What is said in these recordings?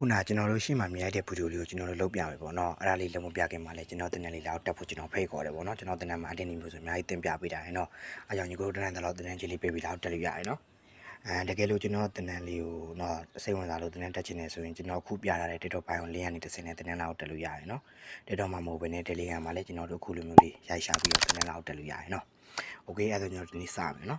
ခုနကျွန်တော်တို့ရှေ့မှာမြင်ရတဲ့ဗီဒီယိုလေးကိုကျွန်တော်တို့လုပ်ပြမယ်ပေါ့နော်အဲ့ဒါလေးလုံးမပြခင်မှာလဲကျွန်တော်တင်တဲ့လေးလောက်တက်ဖို့ကျွန်တော်ဖိတ်ခေါ်တယ်ပေါ့နော်ကျွန်တော်တင်တဲ့မှာအတင်းနေမျိုးဆိုအများကြီးတင်ပြပေးတာရယ်နော်အဲကြောင့်ညီကိုတို့တင်တဲ့လောက်တင်တဲ့ကြီးလေးပေးပြီးလောက်တက်လို့ရရယ်နော်တကယ်လို့ကျွန်တော်တင်တဲ့လေးကိုတော့စိတ်ဝင်စားလို့တင်တဲ့တက်ချင်နေဆိုရင်ကျွန်တော်ခုပြထားတဲ့ TikTok ဘိုင်ကိုလင်းကနေတစ်စင်းနဲ့တင်တဲ့လောက်တက်လို့ရရယ်နော် TikTok မှာမဟုတ်ဘဲနဲ့ Telegram မှာလည်းကျွန်တော်တို့ခုလိုမျိုးလေးရိုက်ရှာပြီးတော့တင်တဲ့လောက်တက်လို့ရရယ်နော်โอเคအဲ့ဒါကျွန်တော်ဒီနေ့စမယ်နော်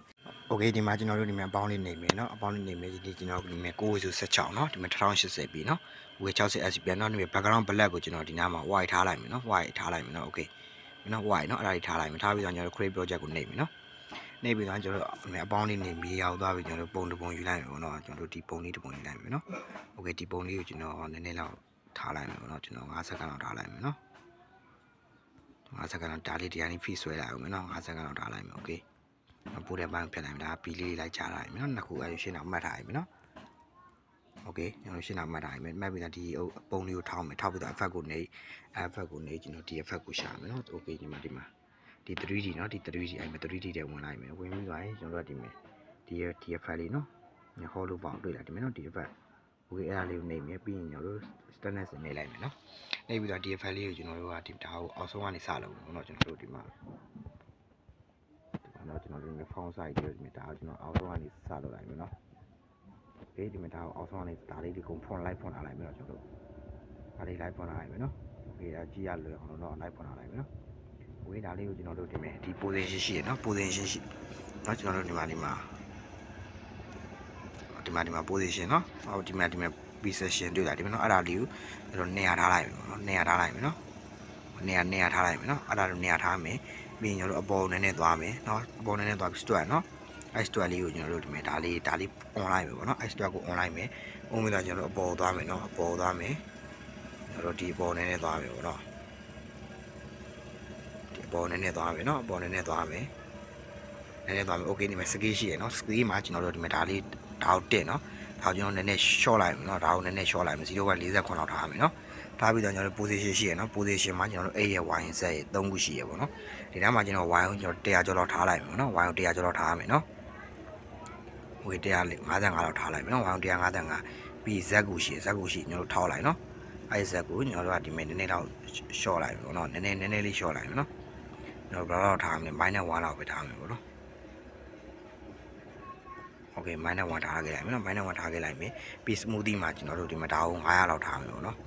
โอเคဒီမှာကျွန်တော်တို့ဒီမှာအပေါင်းလေးနေမယ်နော်အပေါင်းလေးနေမယ်ဒီကျွန်တော်ဒီမှာ916เนาะဒီမှာ1080ပြီเนาะဝေ60 S ပြန်တော့ဒီမှာ background black ကိုကျွန်တော်ဒီနားမှာ white ထားလိုက်မယ်เนาะ white ထားလိုက်မယ်เนาะโอเคเนาะ white เนาะအဲ့ဒါကြီးထားလိုက်မယ်ထားပြီးတော့ကျွန်တော်တို့ create project ကိုနှိပ်မယ်เนาะနှိပ်ပြီးတော့ကျွန်တော်တို့အပေါင်းလေးနေပြီးရောက်သွားပြီးကျွန်တော်တို့ပုံတစ်ပုံယူလိုက်မယ်ပေါ့နော်ကျွန်တော်တို့ဒီပုံလေးတစ်ပုံယူလိုက်မယ်เนาะโอเคဒီပုံလေးကိုကျွန်တော်နည်းနည်းလောက်ထားလိုက်မယ်ပေါ့နော်ကျွန်တော်5စက္ကန့်လောက်ထားလိုက်မယ်เนาะ5စက္ကန့်လောက်ဒါလေးတရားလေးဖိဆွဲလိုက်အောင်မယ်เนาะ5စက္ကန့်လောက်ထားလိုက်မယ်โอเคပို့တဲ့ဘန်းဖြတ်လိုက်မယ်ဒါပီလေးလိုက်ချလိုက်မယ်နော်နှစ်ခုအဲရှင်းအောင်မှတ်ထားရမယ်နော်โอเคကျွန်တော်ရှင်းအောင်မှတ်ထားရမယ်မှတ်ပြီးတော့ဒီပုံလေးကိုထောက်မယ်ထောက်ပြီးတော့ effect ကိုနေ effect ကိုနေကျွန်တော်ဒီ effect ကိုရှာမယ်နော်โอเคဒီမှာဒီ 3D เนาะဒီ 3D အဲ့မှာ 3D တဲ့ဝင်လိုက်မယ်ဝင်ပြီးသွားရင်ကျွန်တော်တို့ဒီမှာဒီ effect လေးနော်ညဟောလို့ပေါ့တွေ့လားဒီမှာနော်ဒီ effect โอเคအဲ့ဒါလေးကိုနေမယ်ပြီးရင်ကျွန်တော်တို့ standard စနေလိုက်မယ်နော်နေပြီးတော့ဒီ effect လေးကိုကျွန်တော်တို့ကဒီဒါကိုအောက်ဆုံးကနေစလုပ်မယ်နော်ကျွန်တော်တို့ဒီမှာကျွန်တော်ဒီမှာ font size တွေဒီမှာဒါကျွန်တော်အောက်ဆုံးကနေစလုပ်လိုက်မယ်နော်။ဒီမှာဒါအောက်ဆုံးကနေဒါလေးဒီကုန် font လိုက်ဖွင့်လာလိုက်မယ်နော်ကျွန်တော်တို့။ဒါလေးလိုက်ဖွင့်လာလိုက်မယ်နော်။ Okay ဒါကြည့်ရလွယ်အောင်တော့လိုက်ဖွင့်လာလိုက်မယ်နော်။ Okay ဒါလေးကိုကျွန်တော်တို့ဒီမှာဒီ position ရှိရနော် position ရှိ။နော်ကျွန်တော်တို့ဒီမှာဒီမှာ position နော်။ဟောဒီမှာ position တွေ့လားဒီမှာနော်အဲ့ဒါလေးကိုကျွန်တော်နေရာထားလိုက်မယ်နော်။နေရာထားလိုက်မယ်နော်။နေရာထားလိုက်မယ်နော်။အဲ့ဒါလိုနေရာထားမယ်။ပြီးရင်ကျွန်တော်တို့အပေါ်နည်းနည်းသွားမယ်နော်။အပေါ်နည်းနည်းသွားပြီး store နော်။ store လေးကိုကျွန်တော်တို့ဒီမှာဒါလေး online ပဲပေါ့နော် store ကို online ပဲအုံးပြီးတော့ကျွန်တော်တို့အပေါ်သွားမယ်နော်အပေါ်သွားမယ်ကျွန်တော်တို့ဒီအပေါ်နည်းနည်းသွားမယ်ပေါ့နော်ဒီအပေါ်နည်းနည်းသွားမယ်နော်အပေါ်နည်းနည်းသွားမယ်နည်းနည်းသွားမယ် okay ဒီမှာ scale ရှိရနော် scale မှာကျွန်တော်တို့ဒီမှာဒါလေးဒါကိုတက်နော်ဒါကိုကျွန်တော်နည်းနည်း short လိုက်မယ်နော်ဒါကိုနည်းနည်း short လိုက်မယ်0.49လောက်ထားမယ်နော်ထားပြီးတော့ကျွန်တော်တို့ position ရှိရနော် position မှာကျွန်တော်တို့ A ရဲ့ Y ရဲ့ Z ရဲ့3ခုရှိရပေါ့နော်ဒီထဲမှာကျွန်တော် Y ကိုကျွန်တော်100ကျော်လောက်ထားလိုက်မယ်နော် Y ကို100ကျော်လောက်ထားမယ်နော်ဝေ155လောက်ထားလိုက်မယ်နော်155ပြီး Z ကိုရှိကျွန်တော်တို့ထောက်လိုက်နော်အဲ့ Z ကိုကျွန်တော်တို့ကဒီမဲ့နည်းနည်းတော့ short လိုက်မယ်ပေါ့နော်နည်းနည်းလေး short လိုက်မယ်နော်ကျွန်တော်ဘယ်လောက်ထားမလဲ -1 လောက်ပဲထားမယ်ပေါ့နော် Okay -1 ထားခဲ့လိုက်မယ်နော် -1 ထားခဲ့လိုက်မယ်ပြီး smoothie မှာကျွန်တော်တို့ဒီမှာဒါကို900လောက်ထားမယ်ပေါ့နော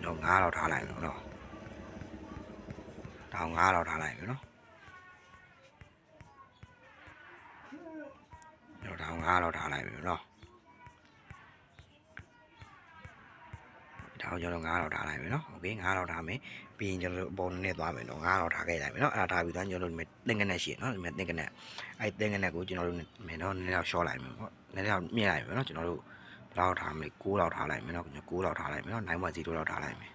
်ကျွန်တော်900လောက်ထားလိုက်မယ်ပေါ့နော်ဒါကို900လောက်ထားလိုက်မယ်နော်ကျွန်တော်ဒါကို900လောက်ထားလိုက်မယ်နော်ဒါကိုကျွန်တော်900လောက်ထားလိုက်မယ်နော် Okay 900လောက်ထားမယ်ပြီးရင်ကျွန်တော်တို့အပေါ်နဲ့သွားမယ်နော်900လောက်ထားခဲ့လိုက်မယ်နော်အဲ့ဒါထားပြီးတော့ကျွန်တော်တို့ဒီမှာသင်္ကနက်ရှိရနော်ဒီမှာသင်္ကနက်အဲ့သင်္ကနက်ကိုကျွန်တော်တို့မယ်နော်နည်းနည်းလောက် short လိုက်မယ်ပေါ့နည်းနည်းလောက်မြင့်လိုက်မယ်နော်ကျွန်တော်တို့ဘယ်လောက်ထားမလဲ9လောက်ထားလိုက်မယ်နော်9လောက်ထားလိုက်မယ်နော်9.0လောက်ထားလိုက်မယ်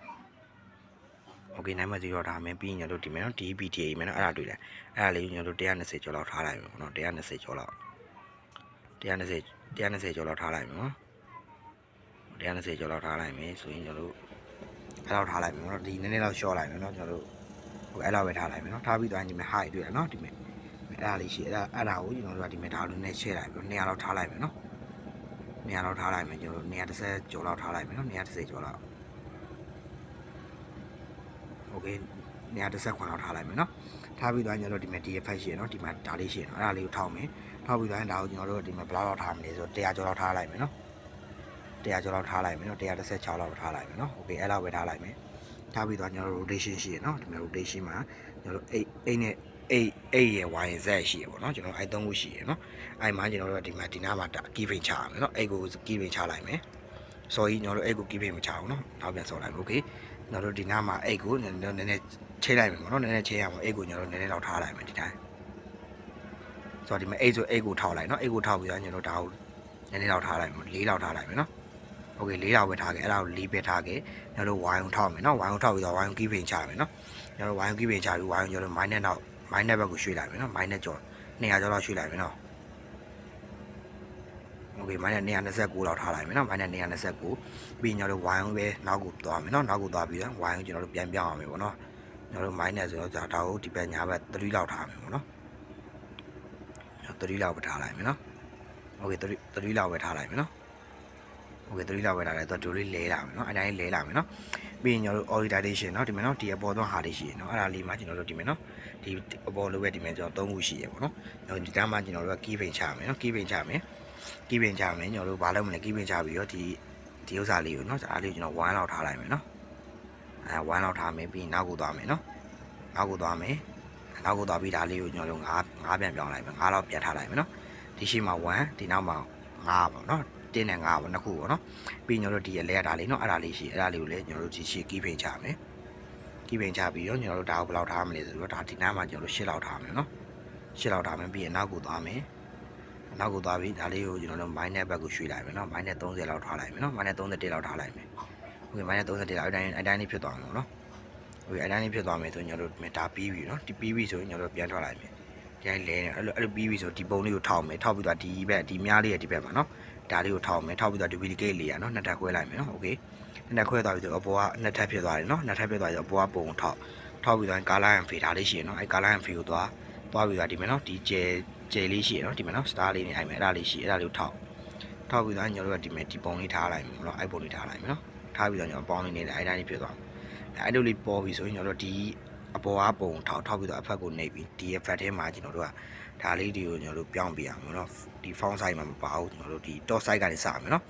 Okay 9.0ထားမယ်ပြီးရင်ကျွန်တော်တို့ဒီမှာနော် DBTA မယ်နော်အဲ့ဒါတွေ့တယ်အဲ့ဒါလေးကျွန်တော်တို့120ကျော်လောက်ထားလိုက်မယ်ပေါ့နော်120ကျော်လောက်120ကျော်လောက်ထားလိုက်မယ်နော်120ကျော်လောက်ထားလိုက်မယ်ဆိုရင်ကျွန်တော်တို့အဲ့လောက်ထားလိုက်မယ်နော်ဒီနည်းနည်းလောက် short လိုက်မယ်နော်ကျွန်တော်တို့ဟိုအဲ့လောက်ပဲထားလိုက်မယ်နော်ထားပြီးသွားရင်ဒီမှာ high တွေ့ရနော်ဒီမှာအဲ့ဒါလေးရှိအဲ့ဒါကိုကျွန်တော်တို့ကဒီမှာဒါလိုနဲ့ share လိုက်ပြီး200လောက်ထားလိုက်မယ်နော်200လောက်ထားလိုက်မယ်ကျွန်တော်တို့130ကျော်လောက်ထားလိုက်မယ်နော်130ကျော်လောက် Okay 130လောက်ထားလိုက်မယ်နော်ထားပြီးသွားရင်ကျွန်တော်ဒီမှာ DFX ရှိရနော်ဒီမှာဒါလေးရှိရနော်အဲ့ဒါလေးကိုထောက်မယ်ထောက်ပြီးသွားရင်ဒါကိုကျွန်တော်တို့ဒီမှာဘယ်လောက်ထားမလဲဆိုတော့100ကျော်လောက်ထားလိုက်မယ်နော်100ကျော်လောက်ထားလိုက်မယ်နော်116လောက်ထားလိုက်မယ်နော် Okay အဲ့လောက်ပဲထားလိုက်မယ်ထားပြီးတော့ကျွန်တော်တို့ rotation ရှိရနော်ဒီမှာ rotation မှာကျွန်တော်တို့8နဲ့8ရဲ့ Y ရဲ့ Z ရှိရပေါ့နော်ကျွန်တော်အဲ့3ခုရှိရနော်အဲ့မှာကျွန်တော်တို့ဒီမှာဒီနားမှာ key frame ချရမယ်နော်အဲ့ကို key frame ချလိုက်မယ်ဆိုရင်ကျွန်တော်တို့အဲ့ကို key frame မချအောင်နော်နောက်ပြန်ဆော်လိုက်မယ် Okay ကျွန်တော်တို့ဒီနားမှာအဲ့ကိုနည်းနည်းချိလိုက်မယ်ပေါ့နော်နည်းနည်းချိရအောင်အဲ့ကိုကျွန်တော်တို့နည်းနည်းလောက်ထားလိုက်မယ်ဒီတိုင်းဆိုတော့ဒီမှာအဲ့ဆိုအဲ့ကိုထောက်လိုက်နော်အဲ့ကိုထောက်ပြီးတော့ကျွန်တော်ဒါကိုနည်းနည်းလောက်ထားလိုက်မယ်4လောက်ထားလိုက်မယ်နော်Okay 4လောက်ပဲထားခဲ့အဲ့ဒါကို4ပဲထားခဲ့ကျွန်တော်တို့ Y ကိုထောက်မယ်နော် Y ကိုထောက်ပြီးတော့ Y ကို key frame ချမယ်နော်ကျွန်တော်တို့ Y ကို key frame ချပြီး Y ကိုကျွန်တော်တို့ minus နောက် minus ဘက်ကိုရွှေ့လိုက်မယ်နော် minus ကျော်200ကျော်လောက်ရွှေ့လိုက်မယ်နော် Okay minus 229လောက်ထားလိုက်မယ်နော် minus 229ပြီးကျွန်တော်တို့ Y ကိုပဲနောက်ကိုသွားမယ်နော်နောက်ကိုသွားပြီးတော့ Y ကိုကျွန်တော်တို့ပြန်ပြောင်းအောင်မယ်ပေါ့နော်ကျွန်တော်တို့ minus ဆိုတော့ဒါကိုဒီဘက်ညာဘက်3လောက်ထားမယ်ပေါ့နော်3လောက်ပဲထားလိုက်မယ်နော် Okay 3လောက်ပဲထားလိုက်မယ်နော် okay 3လောက်ပဲလာတယ်သူဒိုလေးလဲလာမယ်နော်အတိုင်းလဲလာမယ်နော်ပြီးရင်ကျွန်တော်တို့ orientation เนาะဒီမှာเนาะဒီအပေါ်သောဟာလေးရှိရယ်เนาะအဲ့ဒါလေးမှာကျွန်တော်တို့ဒီမှာเนาะဒီအပေါ်လိုပဲဒီမှာကျွန်တော်3ခုရှိရယ်ပေါ့နော်ဒီတန်းမှာကျွန်တော်တို့က key pin ချမယ်เนาะ key pin ချမယ် key pin ချမယ်ကျွန်တော်တို့ဘာလုပ်မလဲ key pin ချပြီးတော့ဒီဥစ္စာလေးကိုเนาะအားလေးကျွန်တော်1လောက်ထားလိုက်မယ်เนาะ1လောက်ထားမယ်ပြီးရင်နောက်ကိုသွားမယ်เนาะနောက်ကိုသွားမယ်နောက်ကိုသွားပြီးဒါလေးကိုကျွန်တော်တို့9ပြန်ပြောင်းလိုက်မယ်9လောက်ပြန်ထားလိုက်မယ်เนาะဒီရှိမှာ1ဒီနောက်မှာ9ပေါ့เนาะတင်းနဲ့9ပေါ့နှစ်ခုပေါ့နော်ပြီးကျွန်တော်တို့ဒီအလဲရတာလေးเนาะအဲ့ဒါလေးရှိအဲ့ဒါလေးကိုလည်းကျွန်တော်တို့ဒီရှေ့ key pin ချမယ် key pin ချပြီးတော့ကျွန်တော်တို့ဒါကိုဘယ်လောက်ထားမလဲဆိုတော့ဒါဒီနားမှာကျွန်တော်တို့10လောက်ထားမယ်เนาะ10လောက်ထားမယ်ပြီးရင်နောက်ကိုသွားမယ်နောက်ကိုသွားပြီးဒါလေးကိုကျွန်တော်တို့ minus ဘက်ကိုရွှေ့လိုက်မယ်เนาะ minus 30လောက်ထားလိုက်မယ်เนาะ minus 31လောက်ထားလိုက်မယ်โอเค minus 31လောက်အတိုင်းလေးဖြစ်သွားမှာเนาะโอเคအတိုင်းလေးဖြစ်သွားမယ်ဆိုရင်ကျွန်တော်တို့ဒါပြီးပြီเนาะဒီပြီးပြီဆိုရင်ကျွန်တော်တို့ပြန်ထွက်လိုက်မယ်ဒီတိုင်းလဲနေအဲ့လိုပြီးပြီဆိုဒီပုံလေးကိုထောက်မယ်ထောက်ပြီးတော့ဒီဘက်ဒီမြားလေးရဲ့ဒီဘက်မှာเนาะဒါလေးကိုထောက်မယ်ထောက်ပြီးတော့ duplicate လေးရနော်နှစ်ထပ်ခွဲလိုက်မယ်နော်โอเคနှစ်ခွဲသွားပြီးတော့အပေါ်ကနှစ်ထပ်ဖြစ်သွားတယ်နော်နှစ်ထပ်ဖြစ်သွားပြီးတော့အပေါ်ကပုံထောက်ပြီးတော့ color and fade ဒါလေးရှိရနော်အဲ color and fade ကိုသွားပြီးတော့ဒီမှာနော်ဒီကျဲလေးရှိရနော်ဒီမှာနော် star လေးနေအဲ့မယ်အဲ့ဒါလေးရှိအဲ့ဒါလေးကိုထောက်ပြီးတော့ညတို့ကဒီမှာဒီပုံလေးထားလိုက်မယ်နော်အဲ့ပုံလေးထားလိုက်မယ်နော်ထားပြီးတော့ညပေါင်းလေးနေတယ်အဲ့ဒါလေးဖြစ်သွားအဲ့လိုလေးပေါ်ပြီးဆိုရင်ညတို့ဒီအပေါ်ကပုံထောက်ပြီးတော့အဖက်ကိုနှိပ်ပြီးဒီ effect ထဲမှာကျွန်တော်တို့ကဒါလေးတွေကိုကျွန်တော်တို့ပြောင်းပြရမယ်နော်ဒီ font size မှာမပါဘူးကျွန်တော်တို့ဒီ dot size ကနေစရမယ်နော်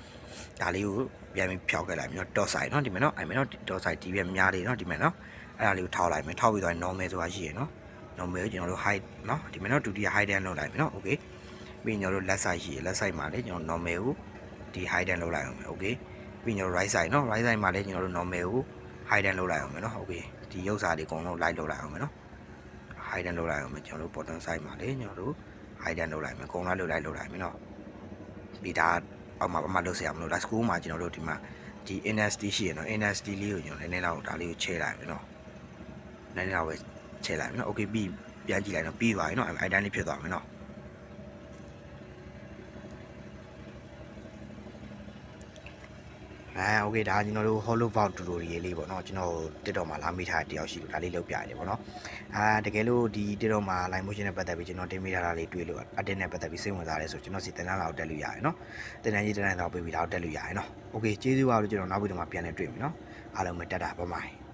ဒါလေးကိုပြန်ပြီးဖြောက်ခဲ့လိုက်မယ်နော် dot size နော်ဒီမှာနော်အဲ့မှာနော် dot size ဒီပြန်များလေးနော်ဒီမှာနော်အဲ့ဒါလေးကိုထောက်လိုက်မယ်ထောက်ပြီးတော့ normal ဆိုတာရှိရနော် normal ကိုကျွန်တော်တို့ height နော်ဒီမှာနော်ဒုတိယ height တန်းလုပ်လိုက်မယ်နော် okay ပြီးကျွန်တော်တို့ left side ရှိရ left side မှာလေကျွန်တော် normal ကိုဒီ height တန်းလုပ်လိုက်အောင်မယ် okay ပြီးကျွန်တော် right side နော် right side မှာလေကျွန်တော်တို့ normal ကို height တန်းလုပ်လိုက်အောင်မယ်နော် okay ဒီရုပ်စာတွေအကုန်လုံး light လုပ်လိုက်အောင်မယ်နော် height တန်းလုပ်လိုက်အောင်မယ်ကျွန်တော်တို့ bottom side မှာလေကျွန်တော်တို့ height တန်းလုပ်လိုက်မယ်အကုန်လုံးလုပ်လိုက်မယ်နော်ပြီးဒါအောက်မှာဘာမှလုပ်စရာမလို last school မှာကျွန်တော်တို့ဒီမှာဒီ NST ရှိရနော် NST လေးကိုကျွန်တော်နည်းနည်းလောက်ဒါလေးကိုချဲလိုက်မယ်နော်နည်းနည်းလောက်ပဲချဲလိုက်မယ်နော် okay ပြီးပြန်ကြည့်လိုက်နော်ပြီးသွားပြီနော်အဲ့တိုင်းလေးဖြစ်သွားမယ်နော်โอเคဒါကျွန်တော်တို့ hollow bound tutorial လေးပေါ့เนาะကျွန်တော် TikTok မှာလာမိထားတဲ့တယောက်ရှိလို့ဒါလေးလုပ်ပြရတယ်ပေါ့เนาะတကယ်လို့ဒီ TikTok မှာ live motion နဲ့ပတ်သက်ပြီးကျွန်တော်တင်မိထားတာလေးတွေ့လို့ edit နဲ့ပတ်သက်ပြီးစိတ်ဝင်စားတယ်ဆိုကျွန်တော်စီတင်တန်းလာတက်လို့ရတယ်เนาะတင်တန်းကြီးတင်တန်းတော့ပေးပြီးတော့တက်လို့ရတယ်เนาะโอเคကျေးဇူးပါလို့ကျွန်တော်နောက်ဗီဒီယိုမှာပြန်လည်တွေ့မယ်เนาะအားလုံးပဲတက်တာဘိုင်